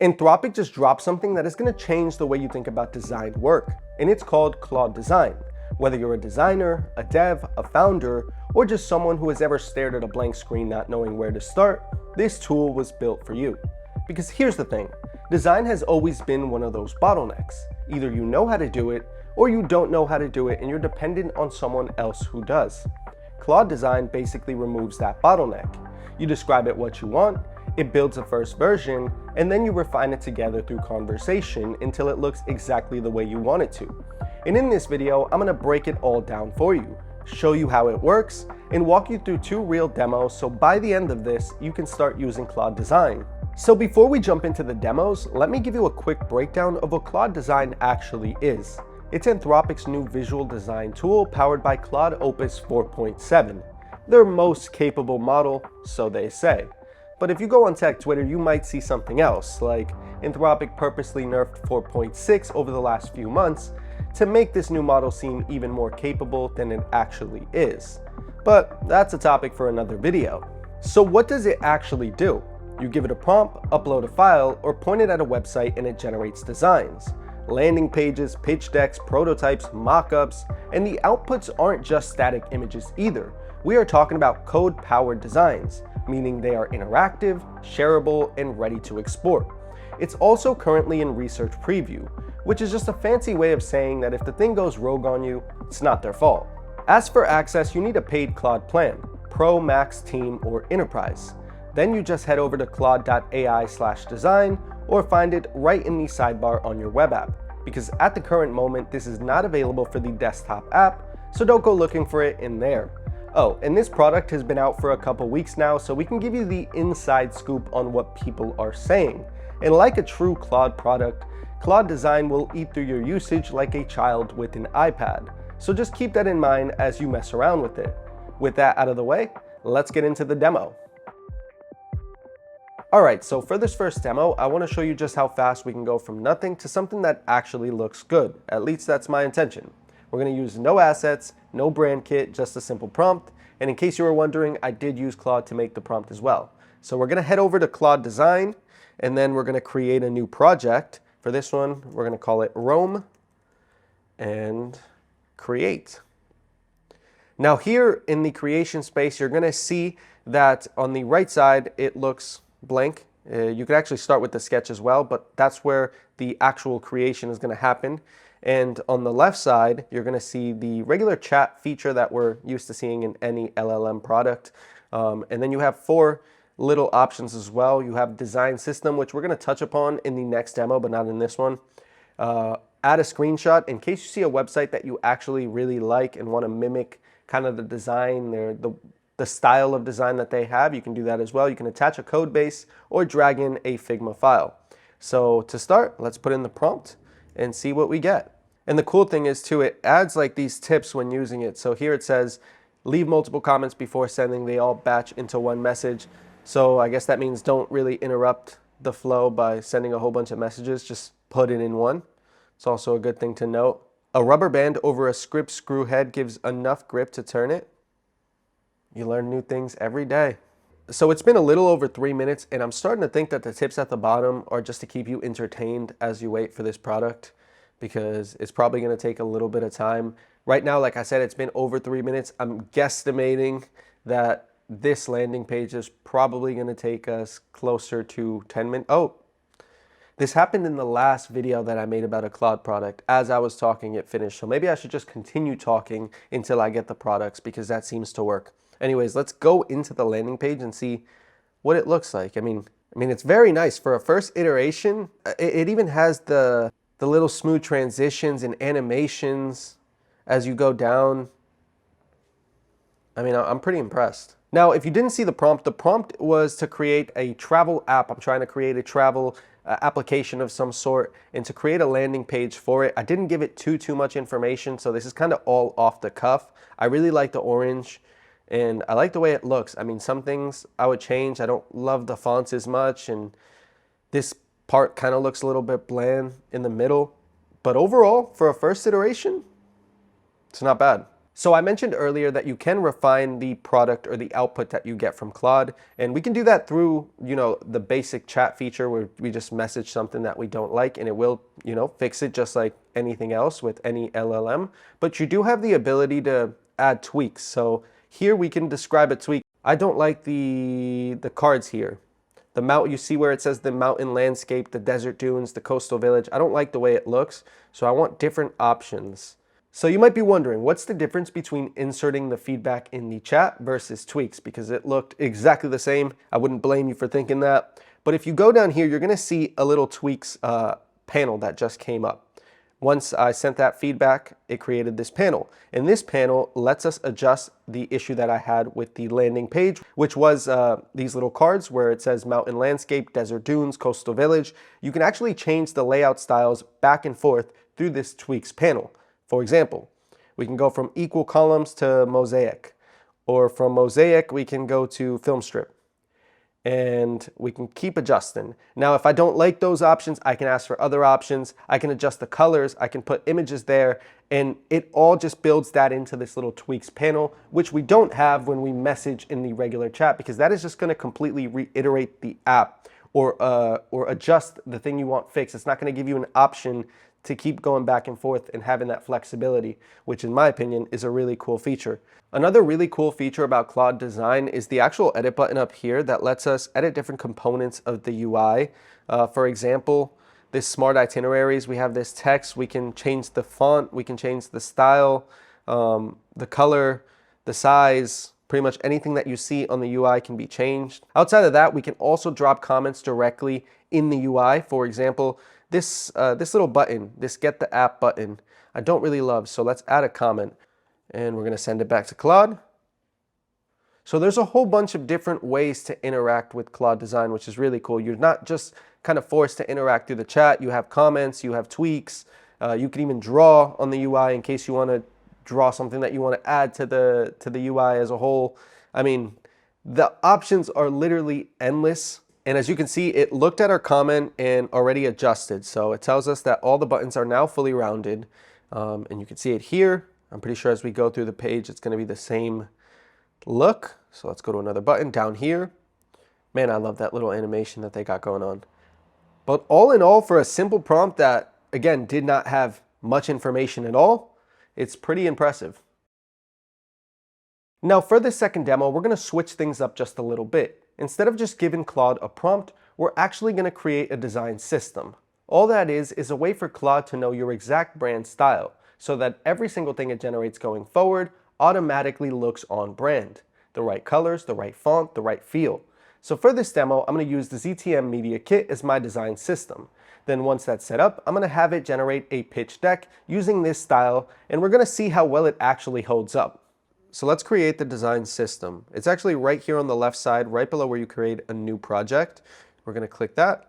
Anthropic just dropped something that is going to change the way you think about design work, and it's called Claude Design. Whether you're a designer, a dev, a founder, or just someone who has ever stared at a blank screen not knowing where to start, this tool was built for you. Because here's the thing, design has always been one of those bottlenecks. Either you know how to do it, or you don't know how to do it and you're dependent on someone else who does. Claude Design basically removes that bottleneck. You describe it what you want, it builds a first version, and then you refine it together through conversation until it looks exactly the way you want it to. And in this video, I'm going to break it all down for you, show you how it works, and walk you through 2 real demos so by the end of this, you can start using Claude Design. So before we jump into the demos, let me give you a quick breakdown of what Claude Design actually is. It's Anthropic's new visual design tool powered by Claude Opus 4.7, their most capable model, so they say. But if you go on tech Twitter, you might see something else, like Anthropic purposely nerfed 4.6 over the last few months to make this new model seem even more capable than it actually is. But that's a topic for another video. So what does it actually do? You give it a prompt, upload a file, or point it at a website and it generates designs. Landing pages, pitch decks, prototypes, mock-ups, and the outputs aren't just static images either. We are talking about code-powered designs, meaning they are interactive, shareable, and ready to export. It's also currently in research preview, which is just a fancy way of saying that if the thing goes rogue on you, it's not their fault. As for access, you need a paid Claude plan, Pro, Max, Team, or Enterprise. Then you just head over to claude.ai/design or find it right in the sidebar on your web app, because at the current moment, this is not available for the desktop app, so don't go looking for it in there. Oh, and this product has been out for a couple weeks now, so we can give you the inside scoop on what people are saying. And like a true Claude product, Claude Design will eat through your usage like a child with an iPad. So just keep that in mind as you mess around with it. With that out of the way, let's get into the demo. Alright, so for this first demo, I want to show you just how fast we can go from nothing to something that actually looks good. At least that's my intention. We're going to use no assets, no brand kit, just a simple prompt. And in case you were wondering, I did use Claude to make the prompt as well. So we're going to head over to Claude Design, and then we're going to create a new project. For this one, we're going to call it Rome, and create. Now here in the creation space, you're going to see that on the right side, it looks blank. You could actually start with the sketch as well, but that's where the actual creation is going to happen. And on the left side, you're going to see the regular chat feature that we're used to seeing in any LLM product. And then you have 4 little options as well. You have design system, which we're going to touch upon in the next demo, but not in this one. Add a screenshot in case you see a website that you actually really like and want to mimic kind of the design, the style of design that they have. You can do that as well. You can attach a code base or drag in a Figma file. So to start, let's put in the prompt and see what we get. And the cool thing is too, it adds like these tips when using it. So here it says, leave multiple comments before sending, they all batch into one message. So I guess that means don't really interrupt the flow by sending a whole bunch of messages, just put it in one. It's also a good thing to note. A rubber band over a script screw head gives enough grip to turn it. You learn new things every day. So it's been a little over 3 minutes, and I'm starting to think that the tips at the bottom are just to keep you entertained as you wait for this product, because it's probably going to take a little bit of time. Right now, like I said, it's been over 3 minutes. I'm guesstimating that this landing page is probably going to take us closer to 10 minutes. Oh, this happened in the last video that I made about a Claude product. As I was talking, it finished. So maybe I should just continue talking until I get the products, because that seems to work. Anyways, let's go into the landing page and see what it looks like. I mean, it's very nice for a first iteration. It even has the little smooth transitions and animations as you go down. I mean, I'm pretty impressed. Now, if you didn't see the prompt was to create a travel app. I'm trying to create a travel application of some sort, and to create a landing page for it. I didn't give it too much information, so this is kind of all off the cuff. I really like the orange, and I like the way it looks. I mean, some things I would change. I don't love the fonts as much, and this part kind of looks a little bit bland in the middle. But overall, for a first iteration, it's not bad. So I mentioned earlier that you can refine the product or the output that you get from Claude, and we can do that through, the basic chat feature where we just message something that we don't like and it will, fix it just like anything else with any LLM. But you do have the ability to add tweaks. So here we can describe a tweak. I don't like the cards here. The mountain, you see where it says the mountain landscape, the desert dunes, the coastal village. I don't like the way it looks, so I want different options. So you might be wondering, what's the difference between inserting the feedback in the chat versus tweaks? Because it looked exactly the same. I wouldn't blame you for thinking that. But if you go down here, you're going to see a little tweaks panel that just came up. Once I sent that feedback, it created this panel. And this panel lets us adjust the issue that I had with the landing page, which was these little cards where it says mountain landscape, desert dunes, coastal village. You can actually change the layout styles back and forth through this tweaks panel. For example, we can go from equal columns to mosaic, or from mosaic, we can go to film strip, and we can keep adjusting. Now, if I don't like those options, I can ask for other options. I can adjust the colors, I can put images there, and it all just builds that into this little tweaks panel, which we don't have when we message in the regular chat, because that is just gonna completely reiterate the app or adjust the thing you want fixed. It's not gonna give you an option to keep going back and forth and having that flexibility, which in my opinion is a really cool feature. Another really cool feature about Claude Design is the actual edit button up here that lets us edit different components of the UI. For example, this smart itineraries, we have this text, we can change the font, we can change the style, the color, the size, pretty much anything that you see on the UI can be changed. Outside of that, we can also drop comments directly in the UI. For example, this little button, this get the app button, I don't really love, so let's add a comment. And we're gonna send it back to Claude. So there's a whole bunch of different ways to interact with Claude Design, which is really cool. You're not just kind of forced to interact through the chat. You have comments, you have tweaks. You can even draw on the UI in case you wanna draw something that you wanna add to the UI as a whole. I mean, the options are literally endless. And as you can see, it looked at our comment and already adjusted. So it tells us that all the buttons are now fully rounded. And you can see it here. I'm pretty sure as we go through the page, it's going to be the same look. So let's go to another button down here. Man, I love that little animation that they got going on. But all in all, for a simple prompt that, again, did not have much information at all, it's pretty impressive. Now for this second demo, we're going to switch things up just a little bit. Instead of just giving Claude a prompt, we're actually going to create a design system. All that is a way for Claude to know your exact brand style, so that every single thing it generates going forward automatically looks on brand. The right colors, the right font, the right feel. So for this demo, I'm going to use the ZTM Media Kit as my design system. Then once that's set up, I'm going to have it generate a pitch deck using this style, and we're going to see how well it actually holds up. So let's create the design system. It's actually right here on the left side, right below where you create a new project. We're going to click that.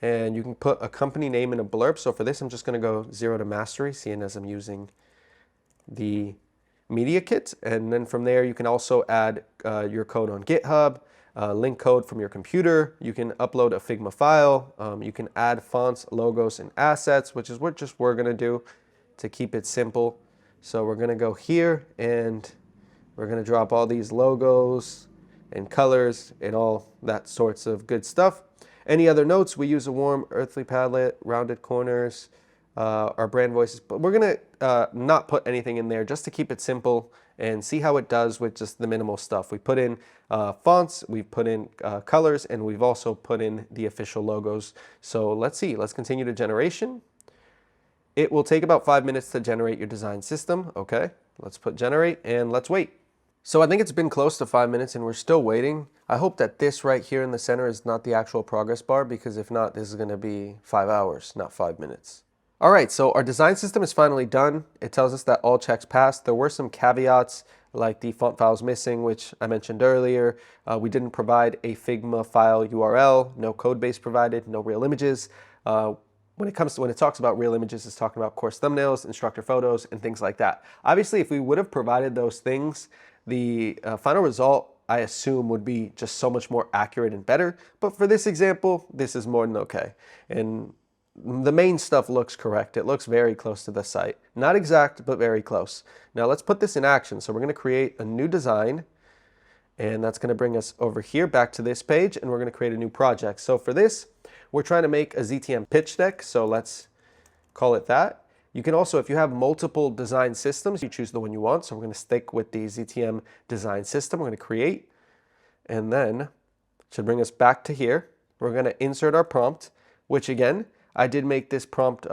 And you can put a company name in a blurb. So for this, I'm just going to go 0 to mastery, seeing as I'm using the media kit. And then from there, you can also add your code on GitHub, link code from your computer. You can upload a Figma file. You can add fonts, logos, and assets, which is what we're going to do to keep it simple. So we're going to go here and we're going to drop all these logos and colors and all that sorts of good stuff. Any other notes? We use a warm earthly palette, rounded corners, our brand voices, but we're going to not put anything in there just to keep it simple and see how it does with just the minimal stuff. We put in fonts, we've put in colors, and we've also put in the official logos. So let's see, let's continue to generation. It will take about 5 minutes to generate your design system. Okay, let's put generate and let's wait. So I think it's been close to 5 minutes and we're still waiting. I hope that this right here in the center is not the actual progress bar, because if not, this is going to be 5 hours, not 5 minutes. All right, so our design system is finally done. It tells us that all checks passed. There were some caveats like the font files missing, which I mentioned earlier. We didn't provide a Figma file URL, no code base provided, no real images. When it talks about real images, it's talking about course thumbnails, instructor photos, and things like that. Obviously, if we would have provided those things, the final result, I assume, would be just so much more accurate and better. But for this example, this is more than okay. And the main stuff looks correct. It looks very close to the site. Not exact, but very close. Now let's put this in action. So we're going to create a new design, and that's going to bring us over here back to this page, and we're going to create a new project. So for this, we're trying to make a ZTM pitch deck, so let's call it that. You can also, if you have multiple design systems, you choose the one you want. So we're going to stick with the ZTM design system. We're going to create, and then it should bring us back to here. We're going to insert our prompt, which again, I did make this prompt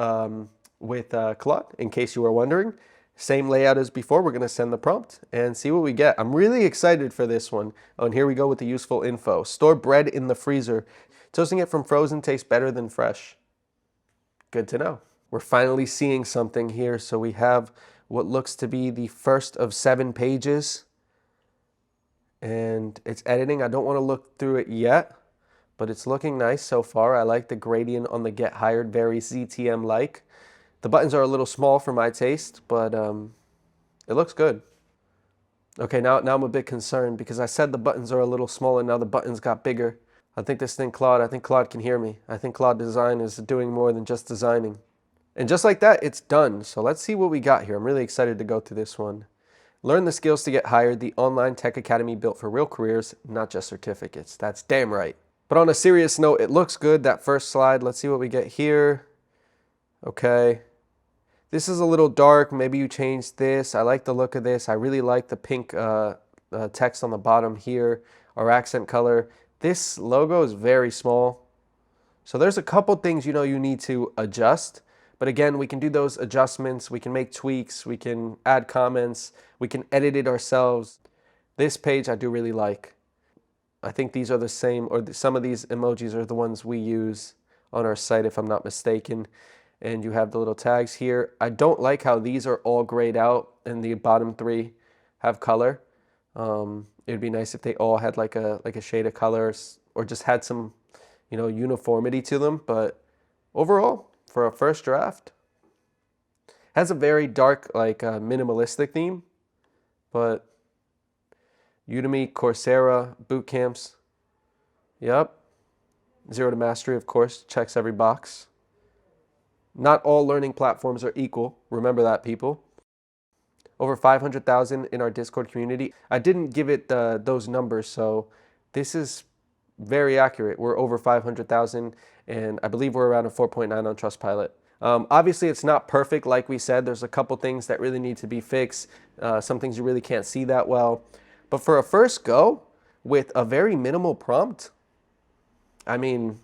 with Claude, in case you were wondering. Same layout as before. We're going to send the prompt and see what we get. I'm really excited for this one. Oh, and here we go with the useful info. Store bread in the freezer. Toasting it from frozen tastes better than fresh. Good to know. We're finally seeing something here. So we have what looks to be the first of 7 pages. And it's editing. I don't want to look through it yet, but it's looking nice so far. I like the gradient on the get hired, very ZTM-like. The buttons are a little small for my taste, but it looks good. Okay, now I'm a bit concerned because I said the buttons are a little small and now the buttons got bigger. I think Claude can hear me. I think Claude Design is doing more than just designing. And just like that, it's done. So let's see what we got here. I'm really excited to go through this one. Learn the skills to get hired, the online tech academy built for real careers, not just certificates. That's damn right. But on a serious note, it looks good, that first slide. Let's see what we get here. Okay. This is a little dark. Maybe you change this. I like the look of this. I really like the pink text on the bottom here, our accent color. This logo is very small. So there's a couple things you need to adjust. But again, we can do those adjustments. We can make tweaks. We can add comments. We can edit it ourselves. This page I do really like. I think these are the same, or some of these emojis are the ones we use on our site, if I'm not mistaken. And you have the little tags here. I don't like how these are all grayed out and the bottom 3 have color. It'd be nice if they all had like a shade of colors or just had some, uniformity to them. But overall, for a first draft, has a very dark, minimalistic theme. But Udemy, Coursera, boot camps. Yep. Zero to Mastery, of course, checks every box. Not all learning platforms are equal. Remember that, people. Over 500,000 in our Discord community. I didn't give it those numbers, so this is very accurate. We're over 500,000, and I believe we're around a 4.9 on Trustpilot. Obviously, it's not perfect, like we said. There's a couple things that really need to be fixed. Some things you really can't see that well. But for a first go, with a very minimal prompt, I mean,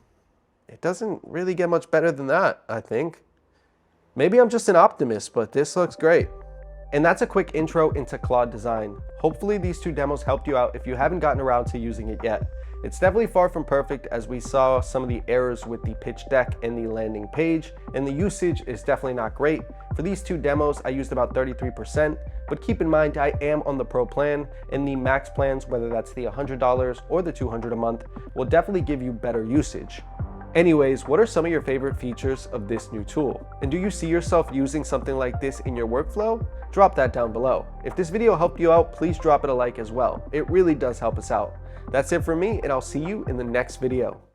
it doesn't really get much better than that, I think. Maybe I'm just an optimist, but this looks great. And that's a quick intro into Claude Design. Hopefully these 2 demos helped you out if you haven't gotten around to using it yet. It's definitely far from perfect, as we saw some of the errors with the pitch deck and the landing page, and the usage is definitely not great. For these 2 demos, I used about 33%, but keep in mind I am on the Pro plan, and the Max plans, whether that's the $100 or the $200 a month, will definitely give you better usage. Anyways, what are some of your favorite features of this new tool? And do you see yourself using something like this in your workflow? Drop that down below. If this video helped you out, please drop it a like as well. It really does help us out. That's it for me, and I'll see you in the next video.